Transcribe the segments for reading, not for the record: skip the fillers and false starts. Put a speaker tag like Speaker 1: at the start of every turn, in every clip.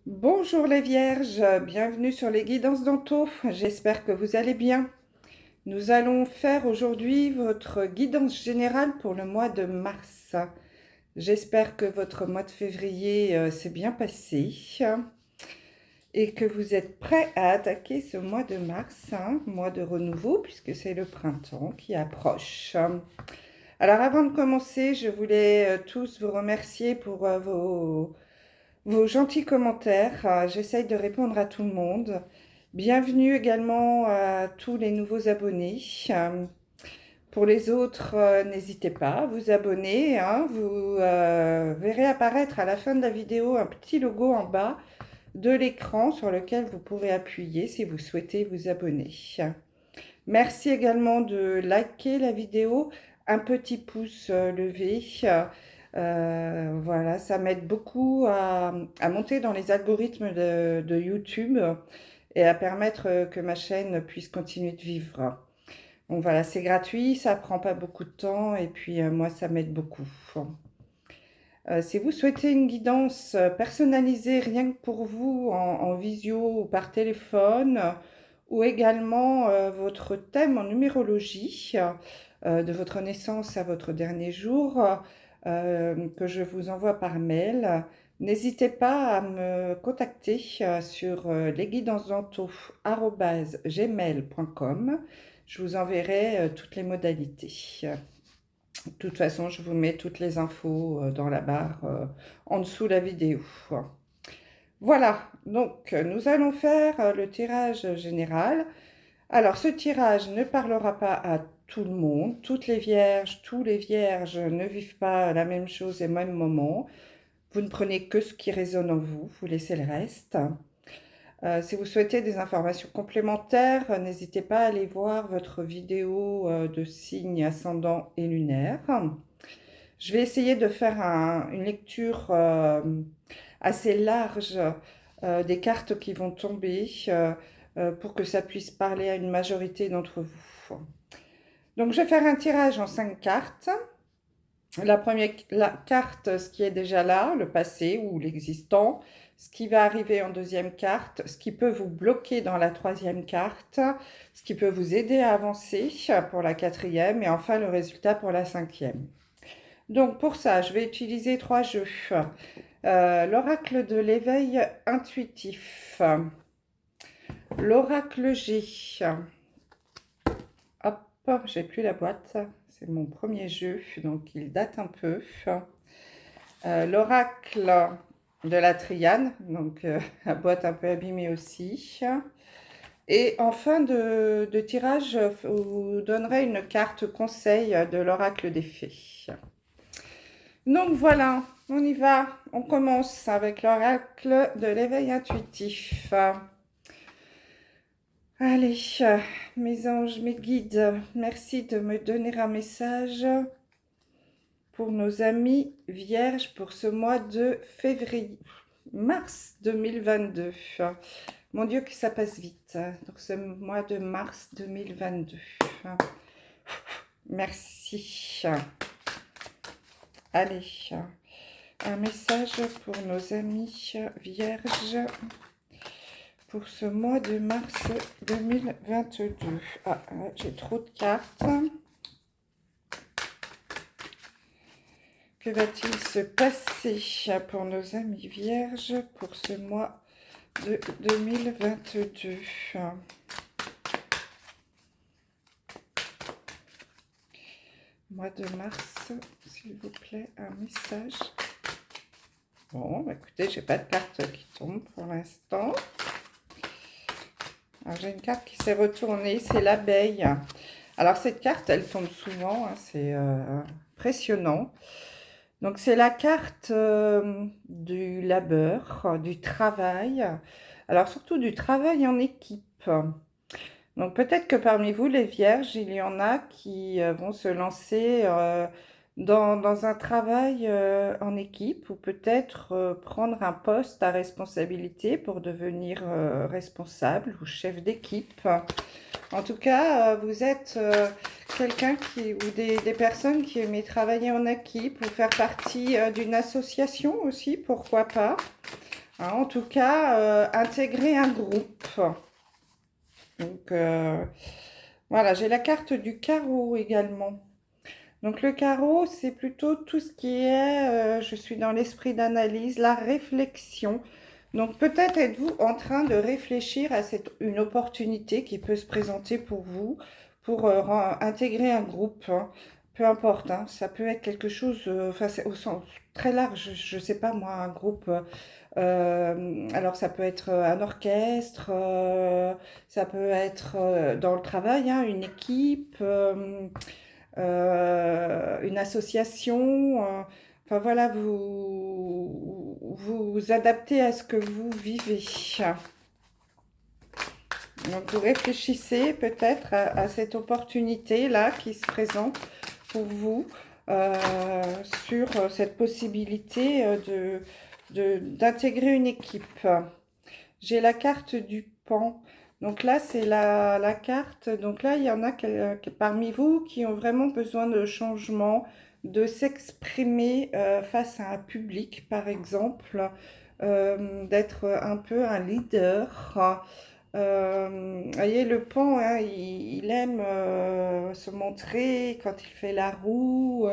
Speaker 1: Bonjour les vierges, bienvenue sur les guidances d'Anto. J'espère que vous allez bien. Nous allons faire aujourd'hui votre guidance générale pour le mois de mars. J'espère que votre mois de février s'est bien passé et que vous êtes prêts à attaquer ce mois de mars, mois de renouveau puisque c'est le printemps qui approche. Alors avant de commencer, je voulais tous vous remercier pour vos gentils commentaires. J'essaye de répondre à tout le monde. Bienvenue également à tous les nouveaux abonnés. Pour les autres, n'hésitez pas à vous abonner, hein. Vous verrez apparaître à la fin de la vidéo un petit logo en bas de l'écran sur lequel vous pourrez appuyer si vous souhaitez vous abonner. Merci également de liker la vidéo, un petit pouce levé. Voilà, ça m'aide beaucoup à monter dans les algorithmes de YouTube et à permettre que ma chaîne puisse continuer de vivre. Donc voilà, c'est gratuit, ça prend pas beaucoup de temps et puis moi, ça m'aide beaucoup. Si vous souhaitez une guidance personnalisée rien que pour vous en visio ou par téléphone, ou également votre thème en numérologie, de votre naissance à votre dernier jour, que je vous envoie par mail, n'hésitez pas à me contacter sur lesguidancesdanto@gmail.com. Je vous enverrai toutes les modalités. De toute façon, je vous mets toutes les infos dans la barre en dessous de la vidéo. Voilà, donc nous allons faire le tirage général. Alors, ce tirage ne parlera pas à tout le monde. Toutes les vierges, tous les vierges ne vivent pas la même chose au même moment. Vous ne prenez que ce qui résonne en vous, vous laissez le reste. Si vous souhaitez des informations complémentaires, n'hésitez pas à aller voir votre vidéo de signes ascendant et lunaire. Je vais essayer de faire une lecture assez large des cartes qui vont tomber pour que ça puisse parler à une majorité d'entre vous. Donc, je vais faire un tirage en 5 cartes. La première carte, ce qui est déjà là, le passé ou l'existant, ce qui va arriver en deuxième carte, ce qui peut vous bloquer dans la troisième carte, ce qui peut vous aider à avancer pour la quatrième et enfin le résultat pour la cinquième. Donc pour ça, je vais utiliser 3 jeux. L'oracle de l'éveil intuitif, l'oracle G. Hop, j'ai plus la boîte. C'est mon premier jeu, donc il date un peu. L'oracle de la Triane, donc la boîte un peu abîmée aussi. Et en fin de tirage, je vous donnerai une carte conseil de l'oracle des fées. Donc voilà, on y va. On commence avec l'oracle de l'éveil intuitif. Allez, mes anges, mes guides, merci de me donner un message pour nos amis vierges pour ce mois de février, mars 2022. Mon Dieu, que ça passe vite. Donc ce mois de mars 2022. Merci. Allez, un message pour nos amis vierges pour ce mois de mars 2022. Ah, j'ai trop de cartes. Que va-t-il se passer pour nos amis vierges pour ce mois de 2022? Mois de mars, s'il vous plaît, un message. Bon, bah écoutez, j'ai pas de carte qui tombe pour l'instant. Alors j'ai une carte qui s'est retournée, c'est l'abeille. Alors cette carte, elle tombe souvent, hein, c'est impressionnant. Donc c'est la carte du labeur, du travail. Alors surtout du travail en équipe. Donc peut-être que parmi vous, les vierges, il y en a qui vont se lancer dans un travail en équipe ou peut-être prendre un poste à responsabilité pour devenir responsable ou chef d'équipe. En tout cas, vous êtes quelqu'un ou des personnes qui aiment travailler en équipe ou faire partie d'une association aussi, pourquoi pas. Hein, en tout cas, intégrer un groupe. Donc, voilà, j'ai la carte du carreau également. Donc, le carreau, c'est plutôt tout ce qui est, je suis dans l'esprit d'analyse, la réflexion. Donc, peut-être êtes-vous en train de réfléchir à une opportunité qui peut se présenter pour vous, pour intégrer un groupe, hein. Peu importe, hein, ça peut être quelque chose, enfin, c'est au sens très large, je ne sais pas moi, un groupe. Alors ça peut être un orchestre, ça peut être dans le travail, hein, une équipe, une association. Enfin voilà, vous adaptez à ce que vous vivez. Donc vous réfléchissez peut-être à cette opportunité-là qui se présente pour vous euh, sur cette possibilité d'intégrer une équipe. J'ai la carte du pan. Donc là, c'est la carte. Donc là, il y en a parmi vous qui ont vraiment besoin de changement, de s'exprimer face à un public, par exemple, d'être un peu un leader. Vous voyez, le pan, hein, il aime se montrer quand il fait la roue.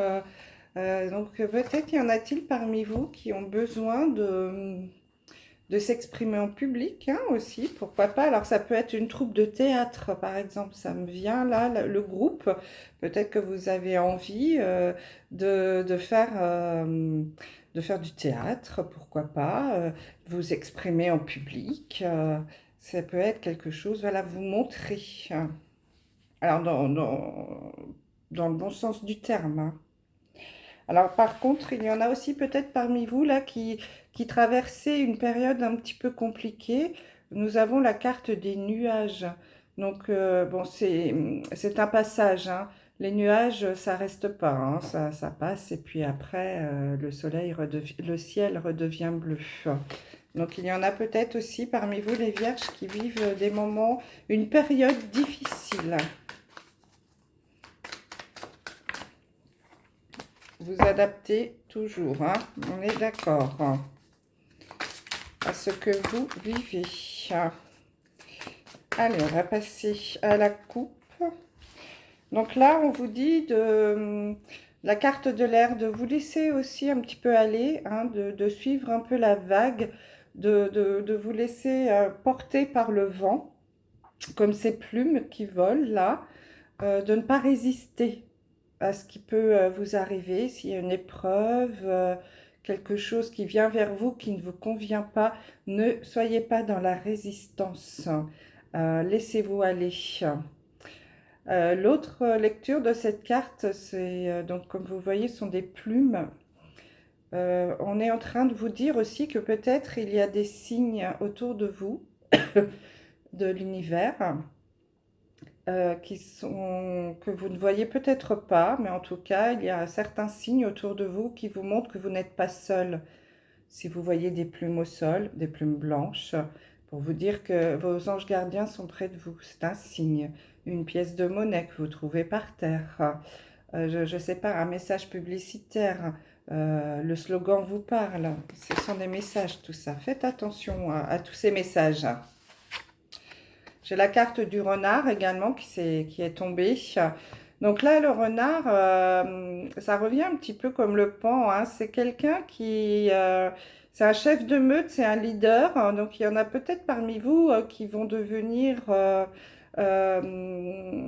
Speaker 1: Donc peut-être y en a-t-il parmi vous qui ont besoin de s'exprimer en public, hein, aussi, pourquoi pas. Alors ça peut être une troupe de théâtre, par exemple, ça me vient là, le groupe. Peut-être que vous avez envie de faire du théâtre, pourquoi pas, vous exprimer en public. Ça peut être quelque chose, voilà, vous montrer. Alors dans le bon sens du terme, hein. Alors par contre, il y en a aussi peut-être parmi vous là qui traversaient une période un petit peu compliquée. Nous avons la carte des nuages. Donc bon, c'est un passage, hein. Les nuages, ça reste pas, hein, ça passe et puis après le ciel redevient bleu. Donc il y en a peut-être aussi parmi vous les vierges qui vivent des moments, une période difficile. Vous adaptez toujours, hein, on est d'accord, hein, à ce que vous vivez. Allez, on va passer à la coupe. Donc là, on vous dit de la carte de l'air, de vous laisser aussi un petit peu aller, hein, de suivre un peu la vague, de vous laisser porter par le vent, comme ces plumes qui volent là, de ne pas résister à ce qui peut vous arriver, s'il y a une épreuve, quelque chose qui vient vers vous qui ne vous convient pas, ne soyez pas dans la résistance. Laissez-vous aller. L'autre lecture de cette carte, c'est donc comme vous voyez, sont des plumes. On est en train de vous dire aussi que peut-être il y a des signes autour de vous, de l'univers, que vous ne voyez peut-être pas, mais en tout cas, il y a certains signes autour de vous qui vous montrent que vous n'êtes pas seul. Si vous voyez des plumes au sol, des plumes blanches, pour vous dire que vos anges gardiens sont près de vous, c'est un signe. Une pièce de monnaie que vous trouvez par terre, je ne sais pas, un message publicitaire, le slogan vous parle, ce sont des messages tout ça. Faites attention à tous ces messages. J'ai la carte du renard également qui est tombée. Donc là, le renard, ça revient un petit peu comme le pan, hein. C'est quelqu'un c'est un chef de meute, c'est un leader, hein. Donc il y en a peut-être parmi vous qui vont devenir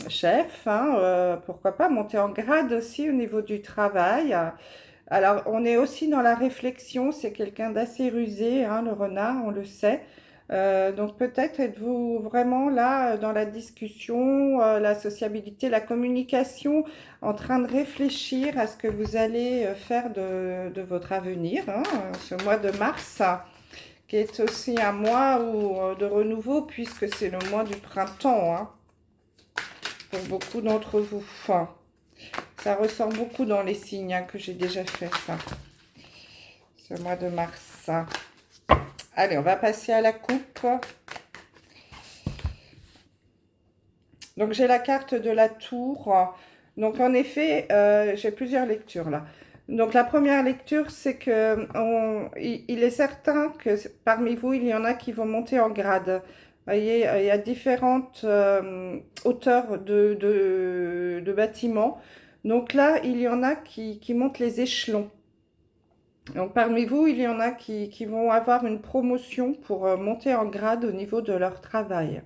Speaker 1: chef, hein, pourquoi pas monter en grade aussi au niveau du travail. Alors, on est aussi dans la réflexion, c'est quelqu'un d'assez rusé, hein, le renard, on le sait. Donc peut-être êtes-vous vraiment là dans la discussion, la sociabilité, la communication, en train de réfléchir à ce que vous allez faire de votre avenir, hein, ce mois de mars, qui est aussi un mois de renouveau, puisque c'est le mois du printemps, hein, pour beaucoup d'entre vous. Enfin, ça ressort beaucoup dans les signes, hein, que j'ai déjà fait ça, ce mois de mars. Allez, on va passer à la coupe. Donc, j'ai la carte de la tour. Donc, en effet, j'ai plusieurs lectures là. Donc la première lecture, c'est que il est certain que parmi vous, il y en a qui vont monter en grade. Vous voyez, il y a différentes hauteurs de bâtiments. Donc là, il y en a qui montent les échelons. Donc parmi vous, il y en a qui vont avoir une promotion pour monter en grade au niveau de leur travail.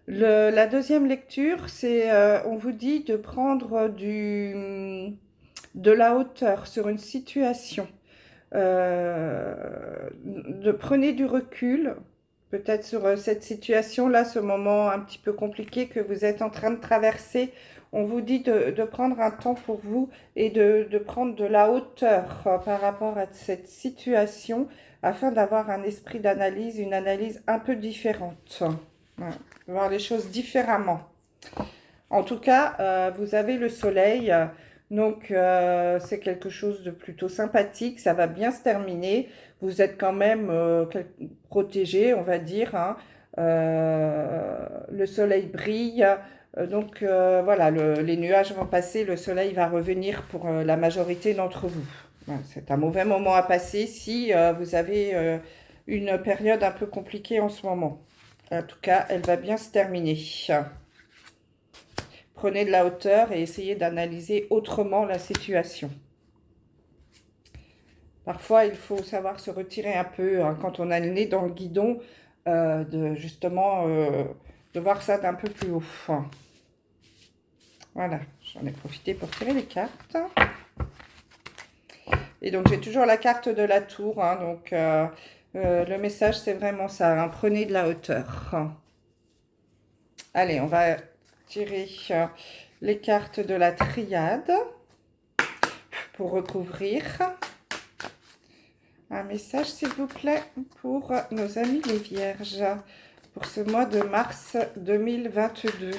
Speaker 1: La deuxième lecture, c'est on vous dit de prendre de la hauteur sur une situation. Prenez du recul, peut-être sur cette situation-là, ce moment un petit peu compliqué que vous êtes en train de traverser. On vous dit de prendre un temps pour vous et de prendre de la hauteur par rapport à cette situation afin d'avoir un esprit d'analyse, une analyse un peu différente. Voilà. Voir les choses différemment. En tout cas, vous avez le soleil, donc c'est quelque chose de plutôt sympathique, ça va bien se terminer. Vous êtes quand même protégé, on va dire, hein. Le soleil brille, donc voilà, les nuages vont passer, le soleil va revenir pour la majorité d'entre vous. Voilà, c'est un mauvais moment à passer si vous avez une période un peu compliquée en ce moment. En tout cas, elle va bien se terminer. Prenez de la hauteur et essayez d'analyser autrement la situation. Parfois, il faut savoir se retirer un peu hein, quand on a le nez dans le guidon, de voir ça d'un peu plus haut. Voilà, j'en ai profité pour tirer les cartes. Et donc, j'ai toujours la carte de la tour. Hein, donc, le message, c'est vraiment ça. Hein, prenez de la hauteur. Allez, on va tirer les cartes de la triade pour recouvrir. Un message, s'il vous plaît, pour nos amis les vierges, pour ce mois de mars 2022.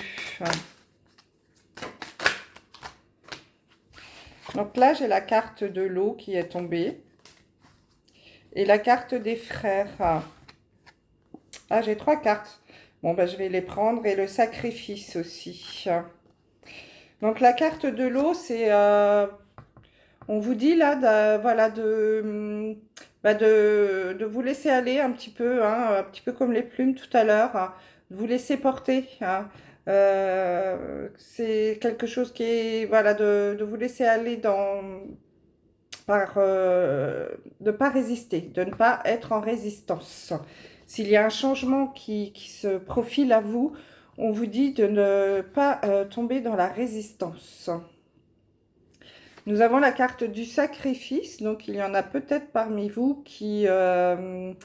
Speaker 1: Donc là, j'ai la carte de l'eau qui est tombée. Et la carte des frères. Ah, j'ai 3 cartes. Bon, ben, je vais les prendre. Et le sacrifice aussi. Donc la carte de l'eau, c'est... on vous dit là, voilà, de vous laisser aller un petit peu, hein, un petit peu comme les plumes tout à l'heure, hein, de vous laisser porter. Hein. C'est quelque chose qui est, voilà, de vous laisser aller de ne pas résister, de ne pas être en résistance. S'il y a un changement qui se profile à vous, on vous dit de ne pas tomber dans la résistance. Nous avons la carte du sacrifice, donc il y en a peut-être parmi vous qui ont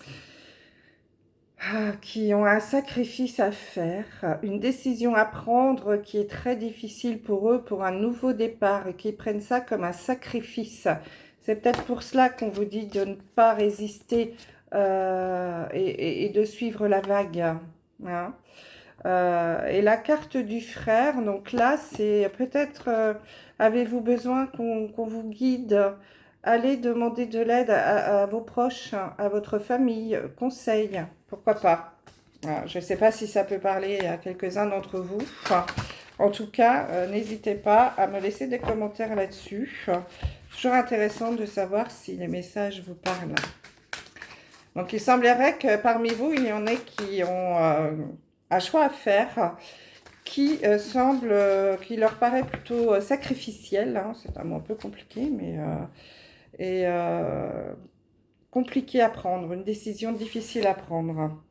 Speaker 1: un sacrifice à faire, une décision à prendre qui est très difficile pour eux, pour un nouveau départ, et qui prennent ça comme un sacrifice. C'est peut-être pour cela qu'on vous dit de ne pas résister et de suivre la vague. Hein. Et la carte du frère, donc là, c'est peut-être, avez-vous besoin qu'on vous guide, allez demander de l'aide à vos proches, à votre famille, conseil, pourquoi pas. Voilà, je ne sais pas si ça peut parler à quelques-uns d'entre vous. Enfin, en tout cas, n'hésitez pas à me laisser des commentaires là-dessus. Toujours intéressant de savoir si les messages vous parlent. Donc, il semblerait que parmi vous, il y en ait qui ont un choix à faire qui qui leur paraît plutôt sacrificiel. Hein. C'est un mot un peu compliqué, mais compliqué à prendre, une décision difficile à prendre.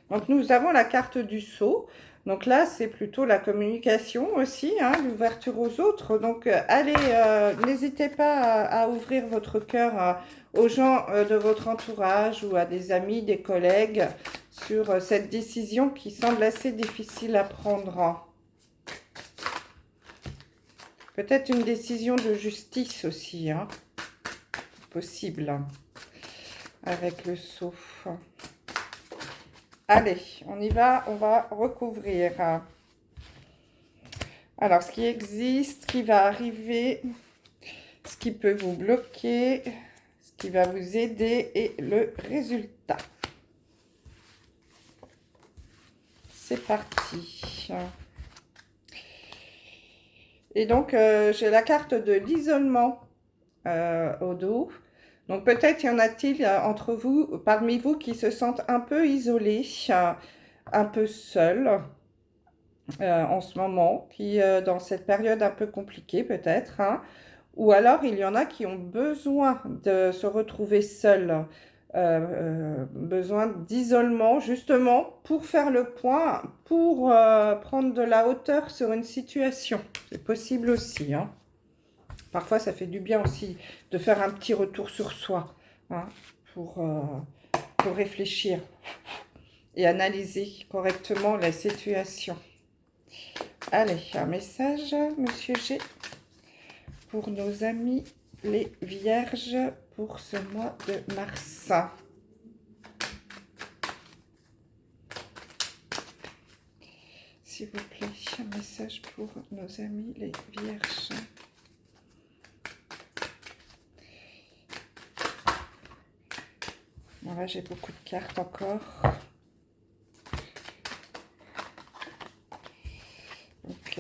Speaker 1: Donc, nous avons la carte du sceau. Donc là, c'est plutôt la communication aussi, hein, l'ouverture aux autres. Donc, allez, n'hésitez pas à ouvrir votre cœur aux gens de votre entourage ou à des amis, des collègues sur cette décision qui semble assez difficile à prendre. Peut-être une décision de justice aussi, hein, possible, avec le sceau. Allez, on y va, on va recouvrir. Alors, ce qui existe, ce qui va arriver, ce qui peut vous bloquer, ce qui va vous aider et le résultat. C'est parti. Et donc, j'ai la carte de l'isolement au dos. Donc, peut-être y en a-t-il entre vous, parmi vous, qui se sentent un peu isolés, un peu seuls en ce moment, qui, dans cette période un peu compliquée peut-être, hein. Ou alors, il y en a qui ont besoin de se retrouver seuls, besoin d'isolement, justement, pour faire le point, pour prendre de la hauteur sur une situation. C'est possible aussi, hein. Parfois, ça fait du bien aussi de faire un petit retour sur soi, hein, pour réfléchir et analyser correctement la situation. Allez, un message, Monsieur G, pour nos amis les Vierges pour ce mois de mars. S'il vous plaît, un message pour nos amis les Vierges. Bon, là, j'ai beaucoup de cartes encore. Donc,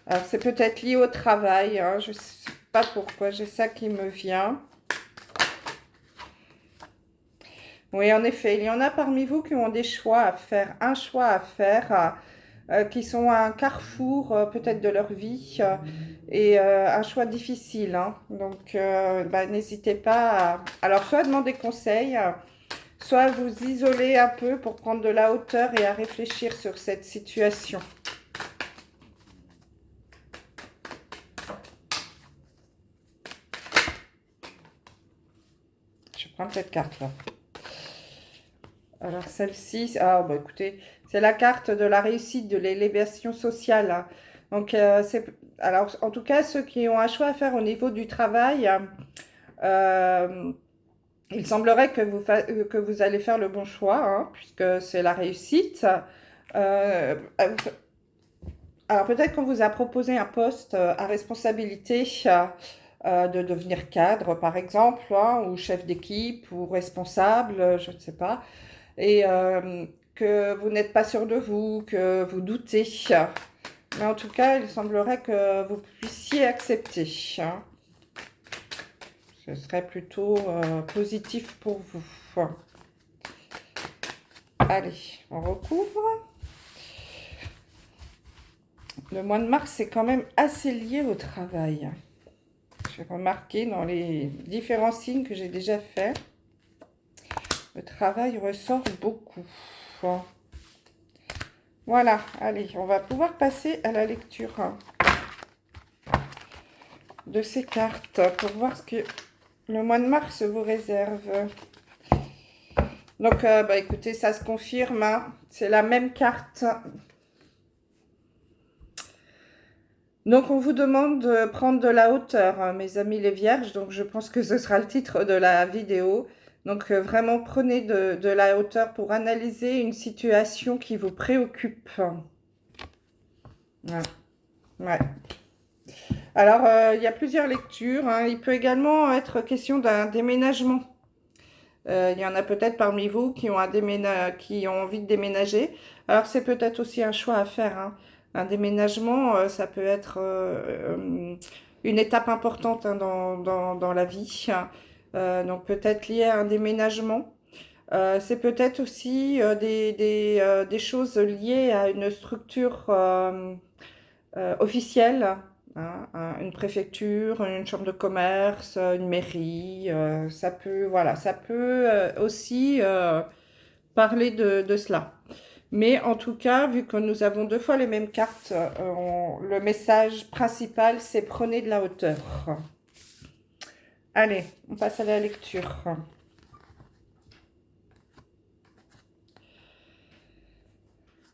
Speaker 1: alors, c'est peut-être lié au travail, hein, je ne sais pas pourquoi, j'ai ça qui me vient. Oui, en effet, il y en a parmi vous qui ont des choix à faire, un choix à faire, qui sont à un carrefour peut-être de leur vie, et un choix difficile, hein. Donc, bah, n'hésitez pas à... Alors, soit demander conseil, soit vous isoler un peu pour prendre de la hauteur et à réfléchir sur cette situation. Je vais prendre cette carte-là. Alors, celle-ci, ah, bah, écoutez, c'est la carte de la réussite, de l'élévation sociale, hein. Donc, alors, en tout cas, ceux qui ont un choix à faire au niveau du travail, il semblerait que vous allez faire le bon choix, hein, puisque c'est la réussite. Euh, alors, peut-être qu'on vous a proposé un poste à responsabilité, de devenir cadre, par exemple, hein, ou chef d'équipe, ou responsable, je ne sais pas. Et que vous n'êtes pas sûr de vous, que vous doutez. Mais en tout cas, il semblerait que vous puissiez accepter, hein. Ce serait plutôt positif pour vous. Allez, on recouvre. Le mois de mars, c'est quand même assez lié au travail. J'ai remarqué dans les différents signes que j'ai déjà fait, le travail ressort beaucoup. Voilà, allez, on va pouvoir passer à la lecture de ces cartes pour voir ce que le mois de mars vous réserve. Donc, bah, écoutez, ça se confirme, hein. C'est la même carte. Donc, on vous demande de prendre de la hauteur, hein, mes amis les vierges. Donc, je pense que ce sera le titre de la vidéo. Donc, vraiment, prenez de la hauteur pour analyser une situation qui vous préoccupe. Ouais. Ouais. Alors, il y a plusieurs lectures, hein. Il peut également être question d'un déménagement. Il y en a peut-être parmi vous qui ont, qui ont envie de déménager. Alors, c'est peut-être aussi un choix à faire, hein. Un déménagement, ça peut être une étape importante, hein, dans la vie. Donc, peut-être lié à un déménagement. C'est peut-être aussi des choses liées à une structure officielle, hein, une préfecture, une chambre de commerce, une mairie. Ça peut, voilà, ça peut aussi parler de cela. Mais en tout cas, vu que nous avons deux fois les mêmes cartes, le message principal, c'est prenez de la hauteur. Allez, on passe à la lecture.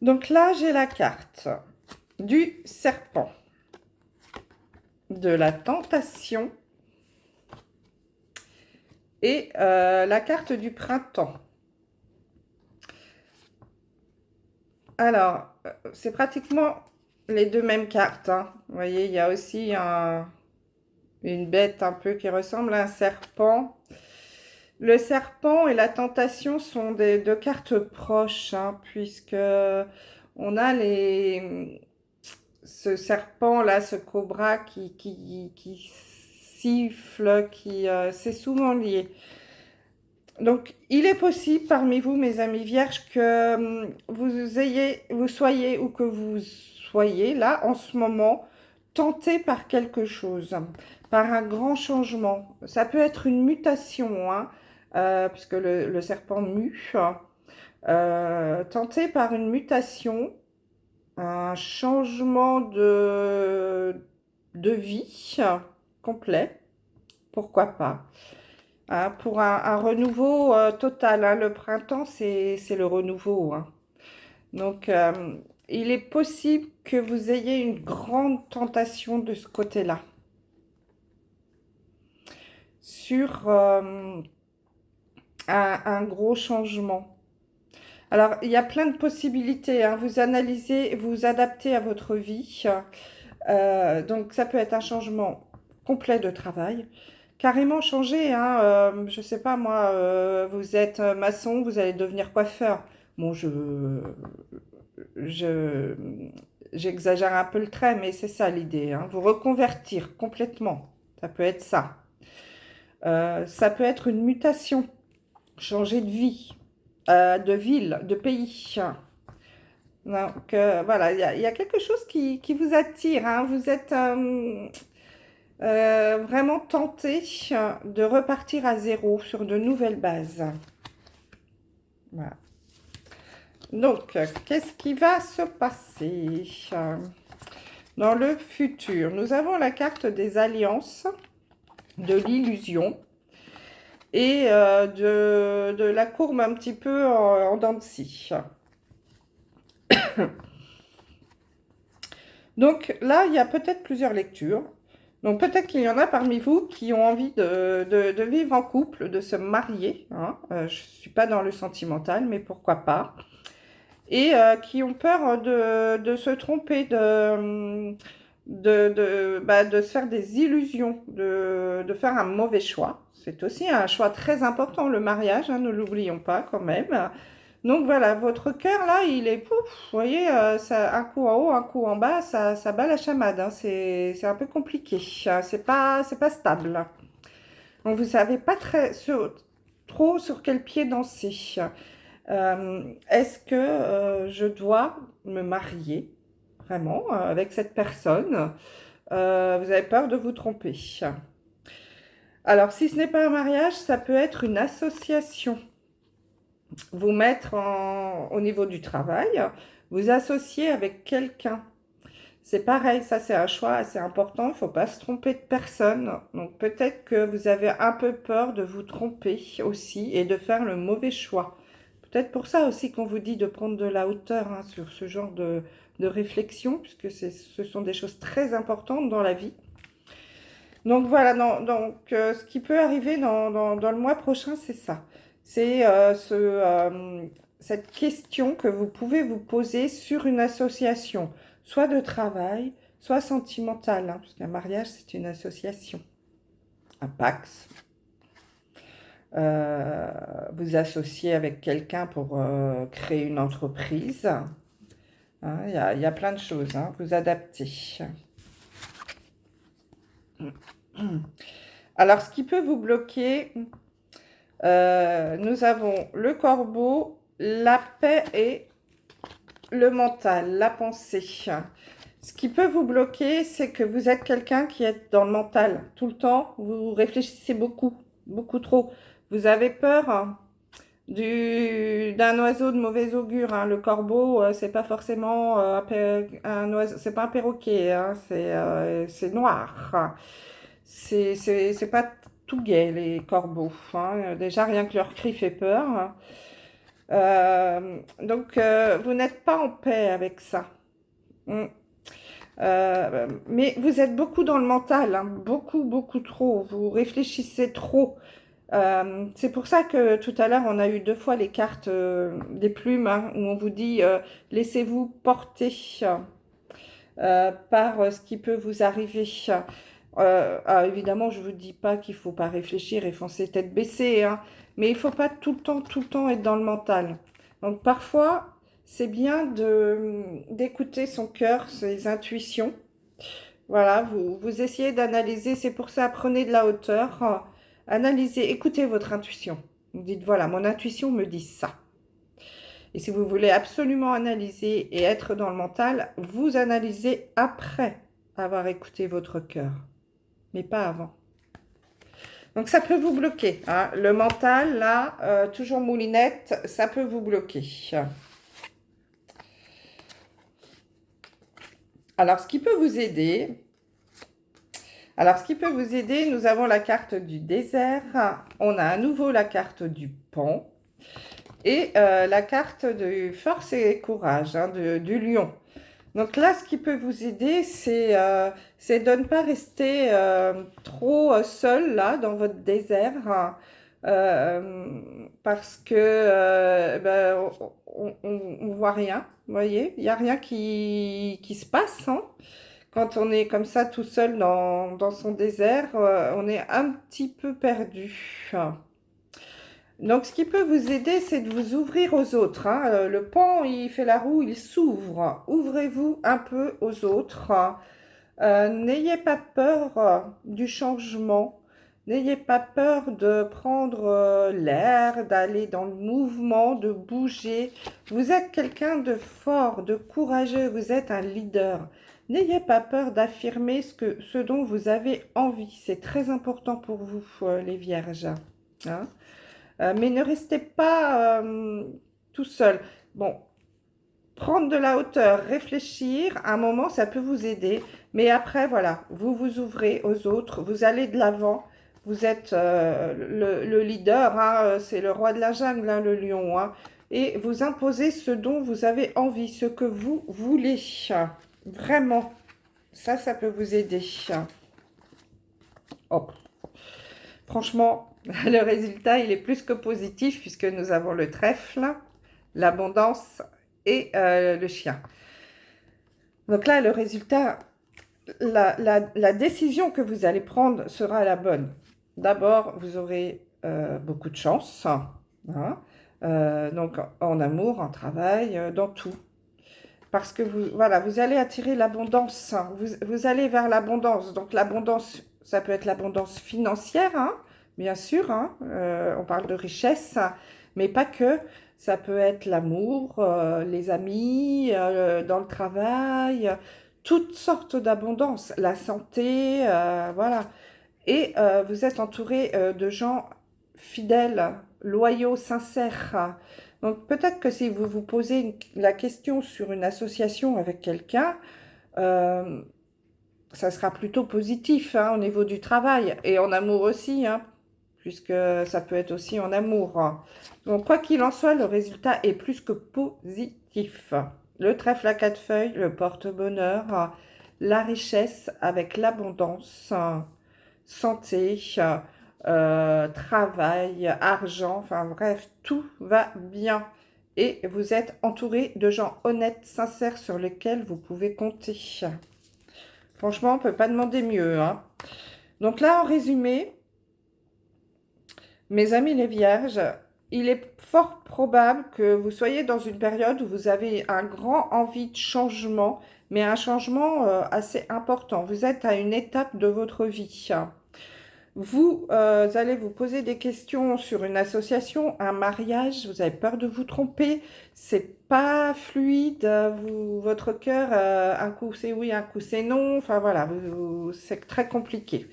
Speaker 1: Donc là, j'ai la carte du serpent, de la tentation et la carte du printemps. Alors, c'est pratiquement les deux mêmes cartes, hein. Vous voyez, il y a aussi une bête un peu qui ressemble à un serpent. Le serpent et la tentation sont deux cartes proches, hein, puisque on a ce serpent-là, ce cobra qui siffle, c'est souvent lié. Donc, il est possible parmi vous, mes amis vierges, que vous soyez ou que vous soyez là en ce moment tenté par quelque chose, par un grand changement. Ça peut être une mutation, hein, puisque le serpent mue. Tenté par une mutation, un changement de vie complet, pourquoi pas. Hein, pour un renouveau total, hein. Le printemps, c'est le renouveau, hein. Donc, il est possible que vous ayez une grande tentation de ce côté-là. Sur un gros changement. Alors, il y a plein de possibilités, hein. Vous analysez, vous adaptez à votre vie. Donc, ça peut être un changement complet de travail. Carrément changer, hein. Je sais pas moi, vous êtes maçon, vous allez devenir coiffeur. Bon, je, j'exagère un peu le trait, mais c'est ça l'idée, hein. Vous reconvertir complètement, ça peut être ça. Ça peut être une mutation, changer de vie, de ville, de pays. Donc voilà, il y a quelque chose qui vous attire, hein. Vous êtes vraiment tenté de repartir à zéro sur de nouvelles bases. Voilà. Donc, qu'est-ce qui va se passer dans le futur? Nous avons la carte des alliances, de l'illusion et de la courbe un petit peu en dents de scie. Donc là, il y a peut-être plusieurs lectures. Donc peut-être qu'il y en a parmi vous qui ont envie de vivre en couple, de se marier, hein. Je ne suis pas dans le sentimental, mais pourquoi pas. Et qui ont peur de se tromper, de se faire des illusions, de faire un mauvais choix. C'est aussi un choix très important, le mariage, hein, ne l'oublions pas quand même. Donc voilà, votre cœur là, il est pouf, vous voyez, un coup en haut, un coup en bas, ça bat la chamade, hein. C'est un peu compliqué, c'est pas stable. Donc vous savez pas trop sur quel pied danser. Est-ce que je dois me marier vraiment avec cette personne? Vous avez peur de vous tromper. Alors, si ce n'est pas un mariage, ça peut être une association. Vous mettre au niveau du travail, vous associer avec quelqu'un. C'est pareil, ça c'est un choix assez important, il ne faut pas se tromper de personne. Donc peut-être que vous avez un peu peur de vous tromper aussi et de faire le mauvais choix. Peut-être pour ça aussi qu'on vous dit de prendre de la hauteur, hein, sur ce genre de réflexion, puisque ce sont des choses très importantes dans la vie. Donc voilà, ce qui peut arriver dans le mois prochain, c'est ça. C'est cette question que vous pouvez vous poser sur une association, soit de travail, soit sentimentale, hein, parce qu'un mariage, c'est une association, un pax. Vous associez avec quelqu'un pour créer une entreprise. Hein, il y a plein de choses, hein, vous adaptez. Alors, ce qui peut vous bloquer, nous avons le corbeau, la paix et le mental, la pensée. Ce qui peut vous bloquer, c'est que vous êtes quelqu'un qui est dans le mental tout le temps. Vous réfléchissez beaucoup, beaucoup trop. Vous avez peur, hein, d'un oiseau de mauvais augure, hein. Le corbeau, c'est pas forcément un oiseau, c'est pas un perroquet, hein. C'est noir. C'est pas tout gai, les corbeaux, hein. Déjà, rien que leur cri fait peur. Donc, vous n'êtes pas en paix avec ça. Mais vous êtes beaucoup dans le mental, hein. Beaucoup, beaucoup trop. Vous réfléchissez trop. C'est pour ça que tout à l'heure, on a eu 2 fois les cartes des plumes, hein, où on vous dit laissez-vous porter par ce qui peut vous arriver. Évidemment, je ne vous dis pas qu'il ne faut pas réfléchir et foncer tête baissée, hein, mais il ne faut pas tout le temps être dans le mental. Donc parfois, c'est bien d'écouter son cœur, ses intuitions. Voilà, vous essayez d'analyser, c'est pour ça, prenez de la hauteur, analysez, écoutez votre intuition. Vous dites, voilà, mon intuition me dit ça. Et si vous voulez absolument analyser et être dans le mental, vous analysez après avoir écouté votre cœur, mais pas avant. Donc ça peut vous bloquer, hein. Le mental, là, toujours moulinette, ça peut vous bloquer. Alors, ce qui peut vous aider, nous avons la carte du désert, on a à nouveau la carte du pont et la carte de force et courage, hein, du lion. Donc là, ce qui peut vous aider, c'est de ne pas rester trop seul là dans votre désert, parce que ben, on voit rien, vous voyez, il n'y a rien qui se passe, hein. Quand on est comme ça tout seul dans son désert, on est un petit peu perdu. Donc, ce qui peut vous aider, c'est de vous ouvrir aux autres, hein. Le pont, il fait la roue, il s'ouvre. Ouvrez-vous un peu aux autres. N'ayez pas peur du changement. N'ayez pas peur de prendre l'air, d'aller dans le mouvement, de bouger. Vous êtes quelqu'un de fort, de courageux. Vous êtes un leader. N'ayez pas peur d'affirmer ce dont vous avez envie. C'est très important pour vous, les vierges, hein. Mais ne restez pas tout seul. Bon, prendre de la hauteur, réfléchir, à un moment, ça peut vous aider. Mais après, voilà, vous vous ouvrez aux autres, vous allez de l'avant. Vous êtes le leader, hein, c'est le roi de la jungle, hein, le lion. Hein, et vous imposez ce dont vous avez envie, ce que vous voulez. Vraiment, ça peut vous aider. Hop. Franchement, le résultat, il est plus que positif puisque nous avons le trèfle, l'abondance et le chien. Donc là, le résultat, la décision que vous allez prendre sera la bonne. D'abord, vous aurez beaucoup de chance, hein, donc en amour, en travail, dans tout. Parce que voilà, vous allez attirer l'abondance, vous allez vers l'abondance. Donc l'abondance, ça peut être l'abondance financière, hein, bien sûr, hein, on parle de richesse, mais pas que. Ça peut être l'amour, les amis, dans le travail, toutes sortes d'abondance, la santé, voilà. Et vous êtes entouré de gens fidèles, loyaux, sincères. Donc peut-être que si vous vous posez la question sur une association avec quelqu'un, ça sera plutôt positif, hein, au niveau du travail et en amour aussi, hein, puisque ça peut être aussi en amour. Donc quoi qu'il en soit, le résultat est plus que positif. Le trèfle à 4 feuilles, le porte-bonheur, la richesse avec l'abondance, santé, travail, argent, enfin bref, tout va bien. Et vous êtes entouré de gens honnêtes, sincères, sur lesquels vous pouvez compter. Franchement, on ne peut pas demander mieux, hein. Donc là, en résumé, mes amis les vierges, il est fort probable que vous soyez dans une période où vous avez un grand envie de changement, mais un changement assez important. Vous êtes à une étape de votre vie. Vous allez vous poser des questions sur une association, un mariage, vous avez peur de vous tromper, c'est pas fluide, votre cœur, un coup c'est oui, un coup c'est non, enfin voilà, c'est très compliqué.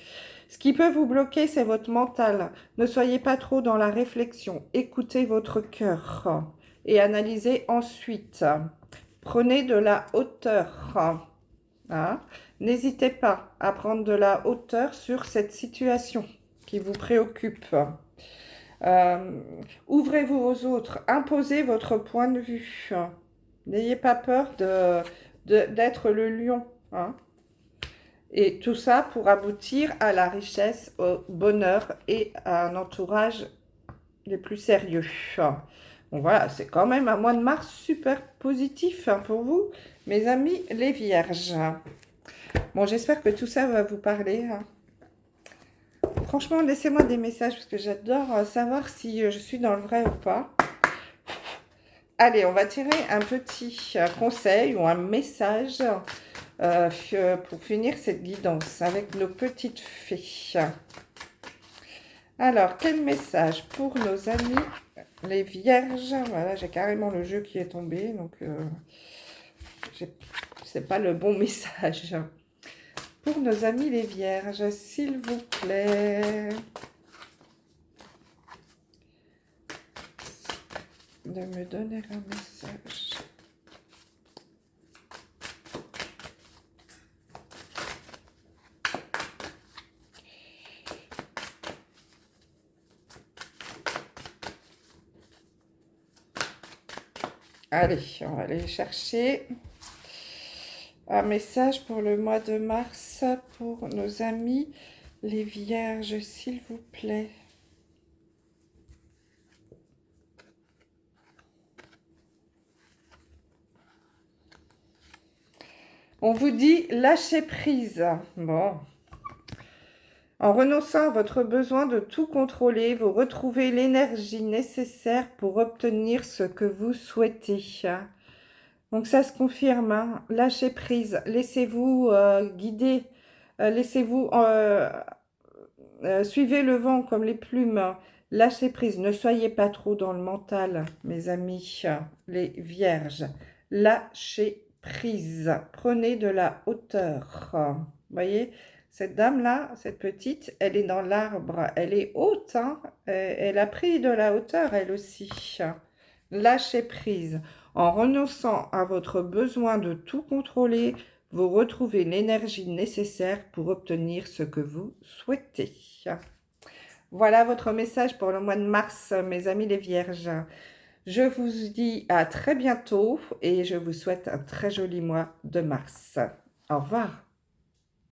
Speaker 1: Ce qui peut vous bloquer, c'est votre mental. Ne soyez pas trop dans la réflexion, écoutez votre cœur et analysez ensuite. Prenez de la hauteur. Hein. N'hésitez pas à prendre de la hauteur sur cette situation qui vous préoccupe. Ouvrez-vous aux autres, imposez votre point de vue. N'ayez pas peur d'être le lion. Hein. Et tout ça pour aboutir à la richesse, au bonheur et à un entourage les plus sérieux. Bon voilà, c'est quand même un mois de mars super positif, hein, pour vous, mes amis les vierges. Bon, j'espère que tout ça va vous parler, hein. Franchement, laissez-moi des messages parce que j'adore savoir si je suis dans le vrai ou pas. Allez, on va tirer un petit conseil ou un message pour finir cette guidance avec nos petites fées. Alors, quel message pour nos amis les vierges? Voilà, j'ai carrément le jeu qui est tombé, donc c'est pas le bon message. Pour nos amis les vierges, s'il vous plaît, de me donner un message. Allez, on va aller chercher un message pour le mois de mars pour nos amis les vierges, s'il vous plaît. On vous dit lâcher prise. Bon. En renonçant à votre besoin de tout contrôler, vous retrouvez l'énergie nécessaire pour obtenir ce que vous souhaitez. Donc ça se confirme, hein. Lâchez prise, laissez-vous guider, laissez-vous suivez le vent comme les plumes. Lâchez prise, ne soyez pas trop dans le mental, mes amis, les vierges. Lâchez prise, prenez de la hauteur. Vous voyez, cette dame-là, cette petite, elle est dans l'arbre, elle est haute, hein. Elle a pris de la hauteur, elle aussi. Lâchez prise. En renonçant à votre besoin de tout contrôler, vous retrouvez l'énergie nécessaire pour obtenir ce que vous souhaitez. Voilà votre message pour le mois de mars, mes amis les vierges. Je vous dis à très bientôt et je vous souhaite un très joli mois de mars. Au revoir.